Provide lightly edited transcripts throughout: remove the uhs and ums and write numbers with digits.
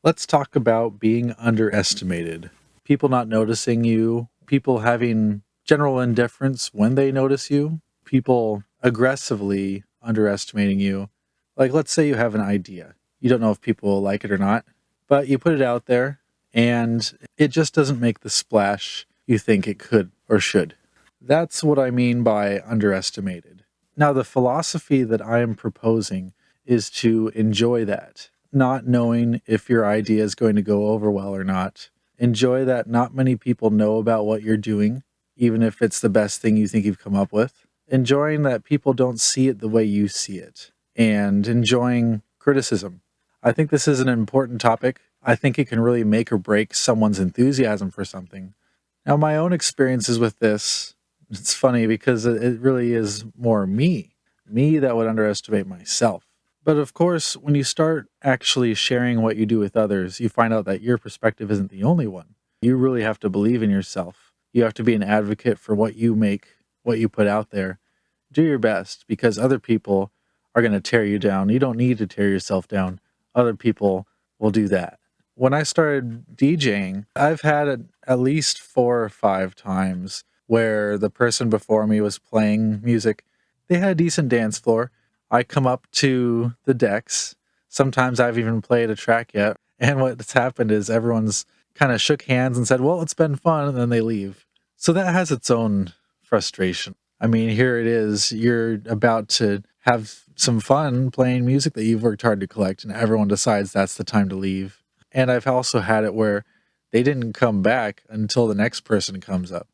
Let's talk about being underestimated. People not noticing you, people having general indifference when they notice you, people aggressively underestimating you. Like, let's say you have an idea. You don't know if people will like it or not, but you put it out there and it just doesn't make the splash you think it could or should. That's what I mean by underestimated. Now, the philosophy that I am proposing is to enjoy that, not knowing if your idea is going to go over well or not. Enjoy that not many people know about what you're doing, even if it's the best thing you think you've come up with. Enjoying that people don't see it the way you see it, and enjoying criticism. I think this is an important topic. I think it can really make or break someone's enthusiasm for something. Now, my own experiences with this, it's funny because it really is more me that would underestimate myself. But of course, when you start actually sharing what you do with others, you find out that your perspective isn't the only one. You really have to believe in yourself. You have to be an advocate for what you make, what you put out there. Do your best because other people are going to tear you down. You don't need to tear yourself down. Other people will do that. When I started DJing, I've had it at least 4 or 5 times where the person before me was playing music. They had a decent dance floor. I come up to the decks. Sometimes I've even played a track yet. And what's happened is everyone's kind of shook hands and said, well, it's been fun. And then they leave. So that has its own frustration. I mean, here it is. You're about to have some fun playing music that you've worked hard to collect, and everyone decides that's the time to leave. And I've also had it where they didn't come back until the next person comes up.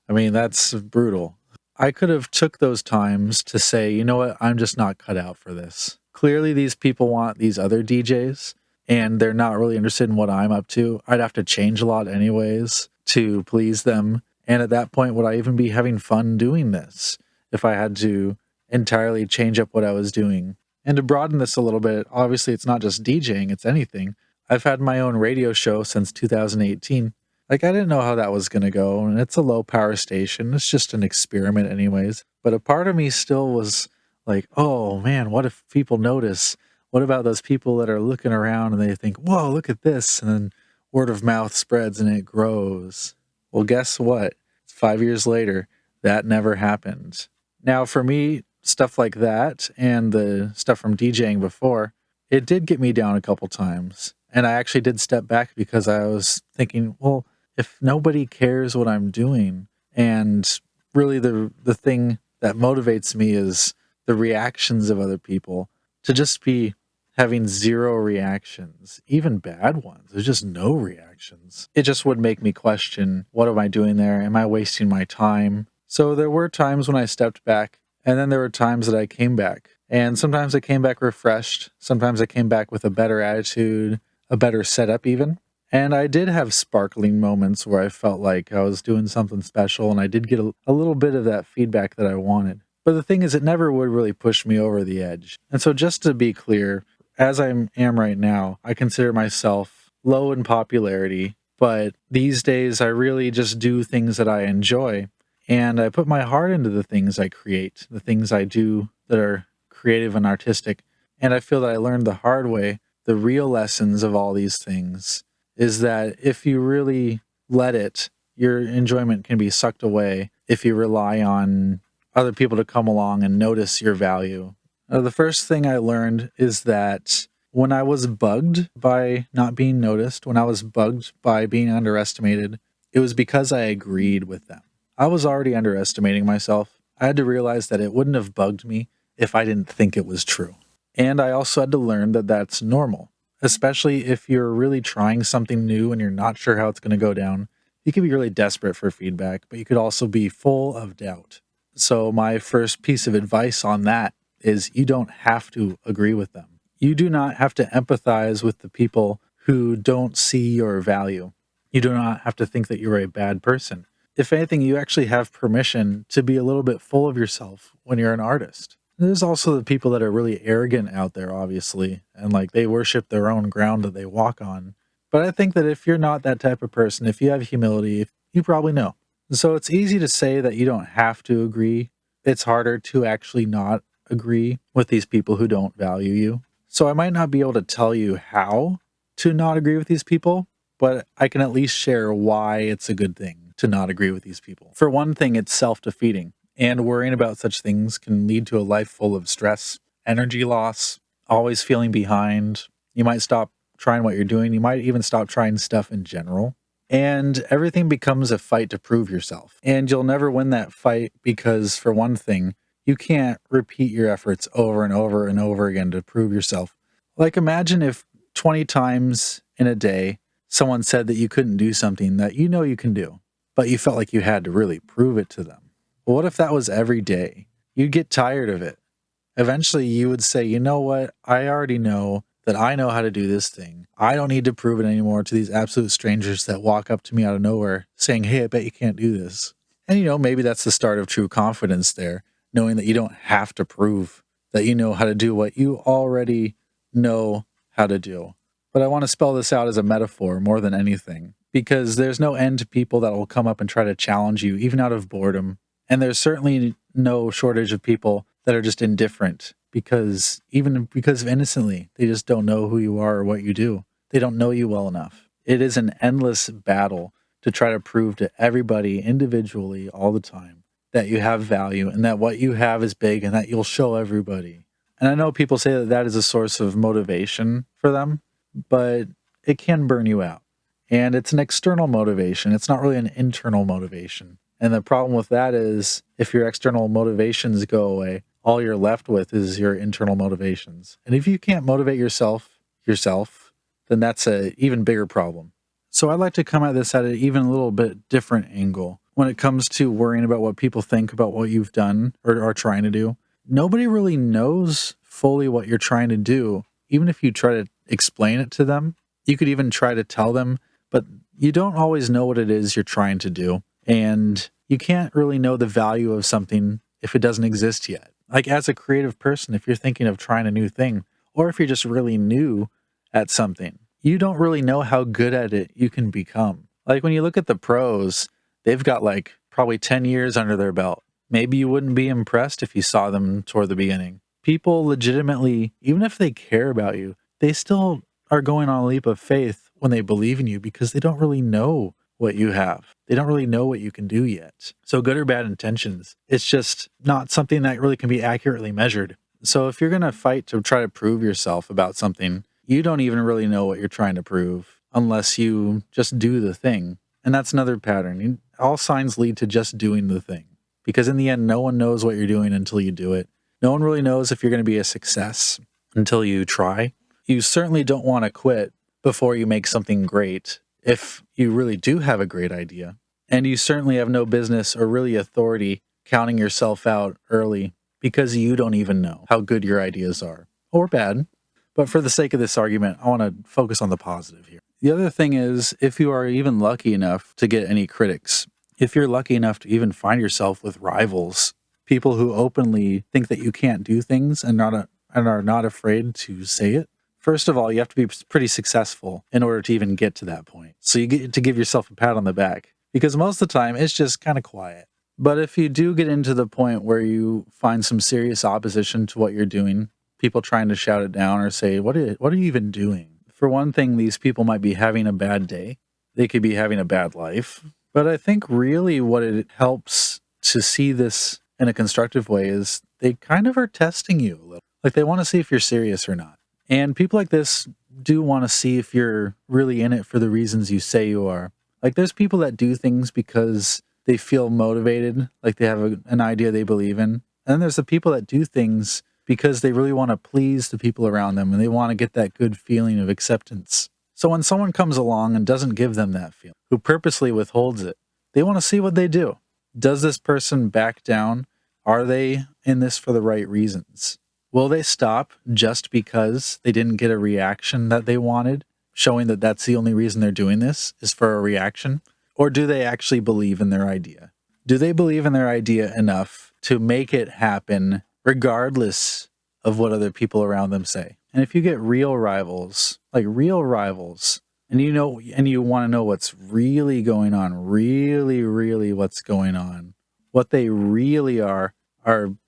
I mean, that's brutal. I could have took those times to say, you know what, I'm just not cut out for this. Clearly, these people want these other DJs, and they're not really interested in what I'm up to. I'd have to change a lot anyways to please them. And at that point, would I even be having fun doing this if I had to entirely change up what I was doing? And to broaden this a little bit, obviously, it's not just DJing, it's anything. I've had my own radio show since 2018. Like, I didn't know how that was going to go, and it's a low power station. It's just an experiment, anyways. But a part of me still was like, oh man, what if people notice? What about those people that are looking around and they think, whoa, look at this? And then word of mouth spreads and it grows. Well, guess what? 5 years later, that never happened. Now, for me, stuff like that and the stuff from DJing before, it did get me down a couple times. And I actually did step back because I was thinking, well, if nobody cares what I'm doing, and really the thing that motivates me is the reactions of other people, to just be having zero reactions, even bad ones, there's just no reactions. It just would make me question, what am I doing there? Am I wasting my time? So there were times when I stepped back, and then there were times that I came back. And sometimes I came back refreshed. Sometimes I came back with a better attitude, a better setup even. And I did have sparkling moments where I felt like I was doing something special, and I did get a little bit of that feedback that I wanted. But the thing is, it never would really push me over the edge. And so just to be clear, as I am right now, I consider myself low in popularity, but these days I really just do things that I enjoy. And I put my heart into the things I create, the things I do that are creative and artistic. And I feel that I learned the hard way the real lessons of all these things is that if you really let it, your enjoyment can be sucked away if you rely on other people to come along and notice your value. The first thing I learned is that when I was bugged by not being noticed, when I was bugged by being underestimated, it was because I agreed with them. I was already underestimating myself. I had to realize that it wouldn't have bugged me if I didn't think it was true. And I also had to learn that that's normal, especially if you're really trying something new and you're not sure how it's going to go down. You can be really desperate for feedback, but you could also be full of doubt. So my first piece of advice on that is you don't have to agree with them. You do not have to empathize with the people who don't see your value. You do not have to think that you're a bad person. If anything, you actually have permission to be a little bit full of yourself when you're an artist. There's also the people that are really arrogant out there, obviously, and like they worship their own ground that they walk on. But I think that if you're not that type of person, if you have humility, you probably know. So it's easy to say that you don't have to agree. It's harder to actually not agree with these people who don't value you. So I might not be able to tell you how, to not agree with these people, but I can at least share why it's a good thing to not agree with these people. For one thing, it's self-defeating, and worrying about such things can lead to a life full of stress, energy loss, always feeling behind. You might stop trying what you're doing. You might even stop trying stuff in general. And everything becomes a fight to prove yourself. And you'll never win that fight because, for one thing, you can't repeat your efforts over and over and over again to prove yourself. Like, imagine if 20 times in a day, someone said that you couldn't do something that you know you can do, but you felt like you had to really prove it to them. Well, what if that was every day? You'd get tired of it. Eventually, you would say, you know what? I already know that I know how to do this thing. I don't need to prove it anymore to these absolute strangers that walk up to me out of nowhere saying, hey, I bet you can't do this. And, maybe that's the start of true confidence there, knowing that you don't have to prove that you know how to do what you already know how to do. But I want to spell this out as a metaphor more than anything, because there's no end to people that will come up and try to challenge you, even out of boredom. And there's certainly no shortage of people that are just indifferent because of innocently, they just don't know who you are or what you do. They don't know you well enough. It is an endless battle to try to prove to everybody individually all the time that you have value and that what you have is big and that you'll show everybody. And I know people say that that is a source of motivation for them, but it can burn you out. And it's an external motivation. It's not really an internal motivation. And the problem with that is if your external motivations go away, all you're left with is your internal motivations. And if you can't motivate yourself, then that's an even bigger problem. So I'd like to come at this at an even a little bit different angle. When it comes to worrying about what people think about what you've done or are trying to do, nobody really knows fully what you're trying to do. Even if you try to explain it to them, you could even try to tell them, but you don't always know what it is you're trying to do. And you can't really know the value of something if it doesn't exist yet. Like, as a creative person, if you're thinking of trying a new thing, or if you're just really new at something, you don't really know how good at it you can become. Like, when you look at the pros, they've got like probably 10 years under their belt. Maybe you wouldn't be impressed if you saw them toward the beginning. People legitimately, even if they care about you, they still are going on a leap of faith when they believe in you because they don't really know what you have. They don't really know what you can do yet. So good or bad intentions, it's just not something that really can be accurately measured. So if you're going to fight to try to prove yourself about something, you don't even really know what you're trying to prove unless you just do the thing. And that's another pattern. All signs lead to just doing the thing. Because in the end, no one knows what you're doing until you do it. No one really knows if you're going to be a success until you try. You certainly don't want to quit before you make something great if you really do have a great idea. And you certainly have no business or really authority counting yourself out early because you don't even know how good your ideas are, or bad. But for the sake of this argument, I want to focus on the positive here. The other thing is, if you are even lucky enough to get any critics, if you're lucky enough to even find yourself with rivals, people who openly think that you can't do things and are not afraid to say it, first of all, you have to be pretty successful in order to even get to that point. So you get to give yourself a pat on the back, because most of the time it's just kind of quiet. But if you do get into the point where you find some serious opposition to what you're doing, people trying to shout it down or say, what are you even doing? For one thing, these people might be having a bad day. They could be having a bad life. But I think really what it helps to see this in a constructive way is they kind of are testing you a little. Like, they want to see if you're serious or not. And people like this do want to see if you're really in it for the reasons you say you are. Like, there's people that do things because they feel motivated, like they have an idea they believe in. And then there's the people that do things because they really want to please the people around them and they want to get that good feeling of acceptance. So when someone comes along and doesn't give them that feeling, who purposely withholds it, they want to see what they do. Does this person back down? Are they in this for the right reasons? Will they stop just because they didn't get a reaction that they wanted, showing that that's the only reason they're doing this is for a reaction? Or do they actually believe in their idea? Do they believe in their idea enough to make it happen regardless of what other people around them say? And if you get real rivals, and you want to know what's really going on, really what's going on, what they really are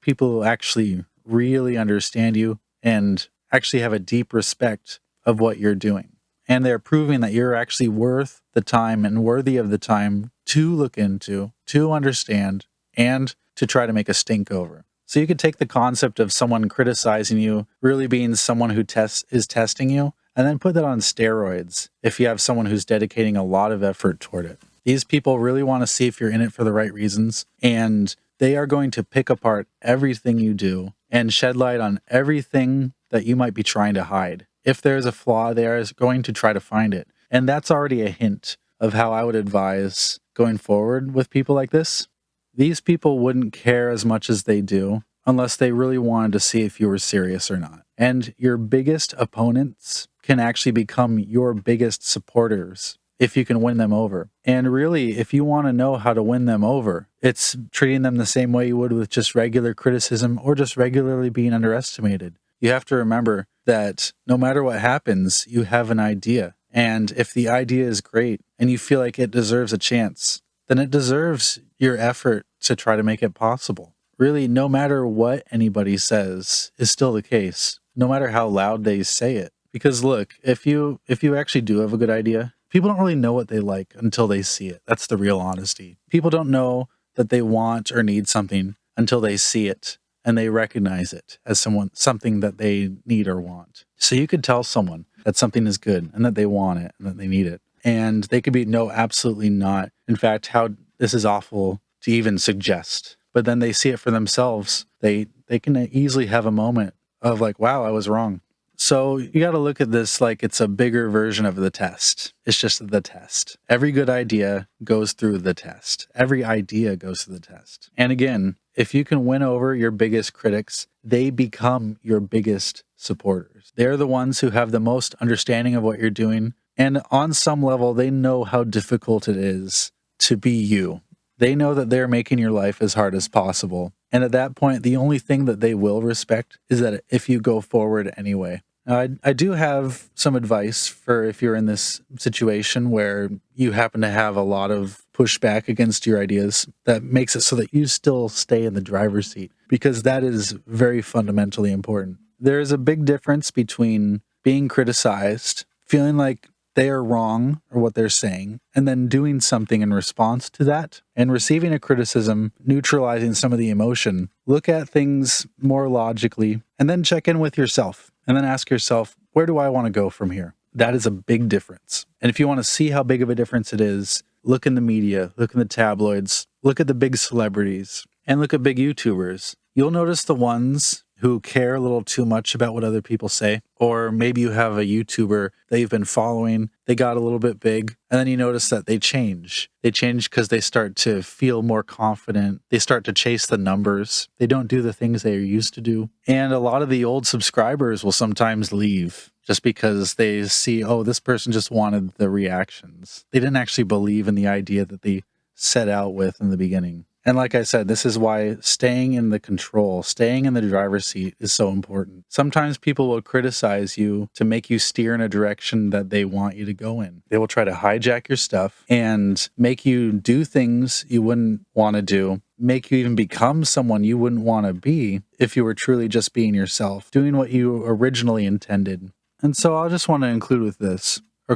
people who actually really understand you and actually have a deep respect of what you're doing. And they're proving that you're actually worth the time and worthy of the time to look into, to understand, and to try to make a stink over. So you could take the concept of someone criticizing you really being someone who is testing you, and then put that on steroids if you have someone who's dedicating a lot of effort toward it. These people really want to see if you're in it for the right reasons, and they are going to pick apart everything you do and shed light on everything that you might be trying to hide. If there's a flaw, they are going to try to find it. And that's already a hint of how I would advise going forward with people like this. These people wouldn't care as much as they do unless they really wanted to see if you were serious or not. And your biggest opponents can actually become your biggest supporters if you can win them over. And really, if you want to know how to win them over, it's treating them the same way you would with just regular criticism or just regularly being underestimated. You have to remember that no matter what happens, you have an idea. And if the idea is great and you feel like it deserves a chance, then it deserves your effort to try to make it possible. Really, no matter what anybody says is still the case, no matter how loud they say it. Because look, if you actually do have a good idea, people don't really know what they like until they see it. That's the real honesty. People don't know that they want or need something until they see it and they recognize it as something that they need or want. So you could tell someone that something is good and that they want it and that they need it. And they could be, no, absolutely not. In fact, how this is awful to even suggest. But then they see it for themselves. They can easily have a moment of like, wow, I was wrong. So you got to look at this like it's a bigger version of the test. It's just the test. Every good idea goes through the test. Every idea goes through the test. And again, if you can win over your biggest critics, they become your biggest supporters. They're the ones who have the most understanding of what you're doing. And on some level, they know how difficult it is to be you. They know that they're making your life as hard as possible. And at that point, the only thing that they will respect is that if you go forward anyway. Now, I do have some advice for if you're in this situation where you happen to have a lot of pushback against your ideas that makes it so that you still stay in the driver's seat, because that is very fundamentally important. There is a big difference between being criticized, feeling like they are wrong or what they're saying, and then doing something in response to that and receiving a criticism, neutralizing some of the emotion. Look at things more logically and then check in with yourself and then ask yourself, where do I want to go from here? That is a big difference. And if you want to see how big of a difference it is, look in the media, look in the tabloids, look at the big celebrities, and look at big YouTubers. You'll notice the ones who care a little too much about what other people say. Or maybe you have a YouTuber that you've been following, they got a little bit big, and then you notice that they change. They change because they start to feel more confident. They start to chase the numbers. They don't do the things they used to do. And a lot of the old subscribers will sometimes leave just because they see, oh, this person just wanted the reactions. They didn't actually believe in the idea that they set out with in the beginning. And like I said, this is why staying in the control, staying in the driver's seat is so important. Sometimes people will criticize you to make you steer in a direction that they want you to go in. They will try to hijack your stuff and make you do things you wouldn't want to do, make you even become someone you wouldn't want to be if you were truly just being yourself, doing what you originally intended. And so I'll just want to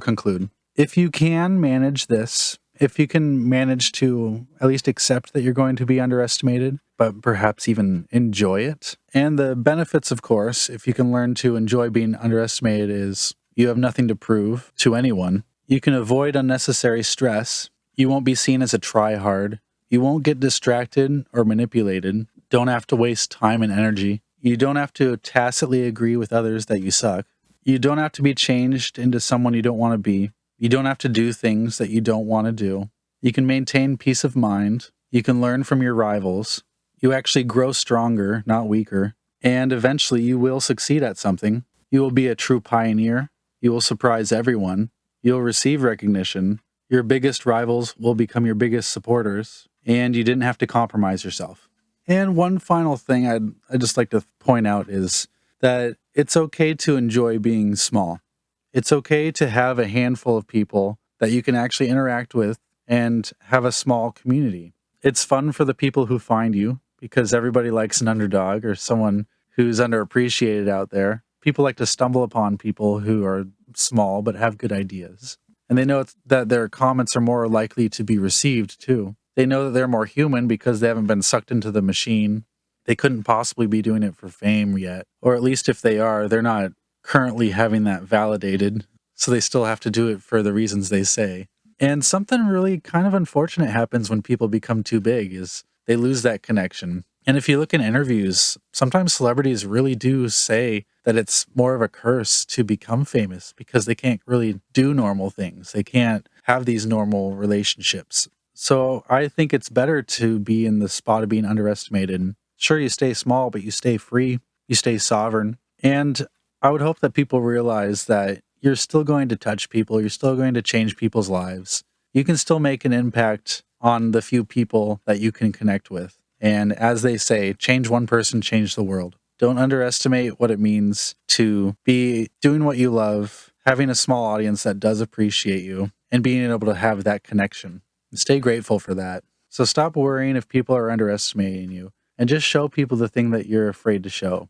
conclude. If you can manage this, if you can manage to at least accept that you're going to be underestimated, but perhaps even enjoy it. And the benefits, of course, if you can learn to enjoy being underestimated, is you have nothing to prove to anyone. You can avoid unnecessary stress. You won't be seen as a try-hard. You won't get distracted or manipulated. Don't have to waste time and energy. You don't have to tacitly agree with others that you suck. You don't have to be changed into someone you don't want to be. You don't have to do things that you don't want to do. You can maintain peace of mind. You can learn from your rivals. You actually grow stronger, not weaker. And eventually you will succeed at something. You will be a true pioneer. You will surprise everyone. You'll receive recognition. Your biggest rivals will become your biggest supporters. And you didn't have to compromise yourself. And one final thing I'd just like to point out is that it's okay to enjoy being small. It's okay to have a handful of people that you can actually interact with and have a small community. It's fun for the people who find you because everybody likes an underdog or someone who's underappreciated out there. People like to stumble upon people who are small but have good ideas. And they know that their comments are more likely to be received too. They know that they're more human because they haven't been sucked into the machine. They couldn't possibly be doing it for fame yet. Or at least if they are, they're not currently having that validated. So they still have to do it for the reasons they say. And something really kind of unfortunate happens when people become too big is they lose that connection. And if you look in interviews, sometimes celebrities really do say that it's more of a curse to become famous because they can't really do normal things. They can't have these normal relationships. So I think it's better to be in the spot of being underestimated. Sure, you stay small, but you stay free, you stay sovereign. And I would hope that people realize that you're still going to touch people, you're still going to change people's lives. You can still make an impact on the few people that you can connect with. And as they say, change one person, change the world. Don't underestimate what it means to be doing what you love, having a small audience that does appreciate you, and being able to have that connection. Stay grateful for that. So stop worrying if people are underestimating you, and just show people the thing that you're afraid to show.